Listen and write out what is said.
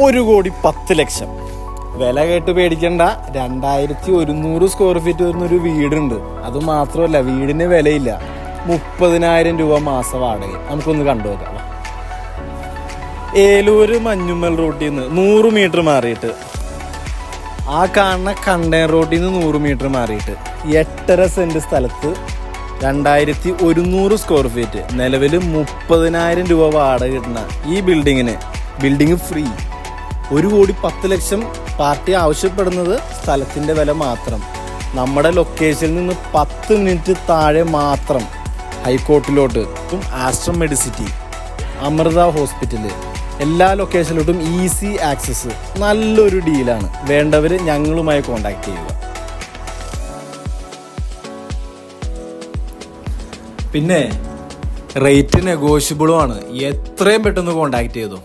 1,10,00,000 വില കേട്ട് പേടിക്കണ്ട. 2100 സ്ക്വയർ ഫീറ്റ് വരുന്നൊരു വീടുണ്ട്. അത് മാത്രമല്ല, വീടിന് വിലയില്ല. 30,000 രൂപ മാസം വാടക. നമുക്കൊന്ന് കണ്ടുനോക്കാം. ഏലൂര് മഞ്ഞുമ്മൽ റോട്ടിൽ നിന്ന് 100 മീറ്റർ മാറിയിട്ട്, ആ കാണുന്ന കണ്ടെയ്നർ റോട്ടിൽ നിന്ന് 100 മീറ്റർ മാറിയിട്ട് 8.5 സെന്റ് സ്ഥലത്ത് 2100 സ്ക്വയർ ഫീറ്റ്, നിലവിൽ 30,000 രൂപ വാടക കിട്ടുന്ന ഈ ബിൽഡിങ് ഫ്രീ. 1,10,00,000 പാർട്ടി ആവശ്യപ്പെടുന്നത് സ്ഥലത്തിൻ്റെ വില മാത്രം. നമ്മുടെ ലൊക്കേഷനിൽ നിന്ന് 10 മിനിറ്റ് താഴെ മാത്രം ഹൈക്കോർട്ടിലോട്ട്, ആസ്ട്രം മെഡിസിറ്റി, അമൃത ഹോസ്പിറ്റല്, എല്ലാ ലൊക്കേഷനിലോട്ടും ഈസി ആക്സസ്. നല്ലൊരു ഡീലാണ്. വേണ്ടവർ ഞങ്ങളുമായി കോൺടാക്ട് ചെയ്യുക. പിന്നെ റേറ്റ് നെഗോഷ്യബിളും ആണ്. എത്രയും പെട്ടെന്ന് കോൺടാക്ട് ചെയ്തു.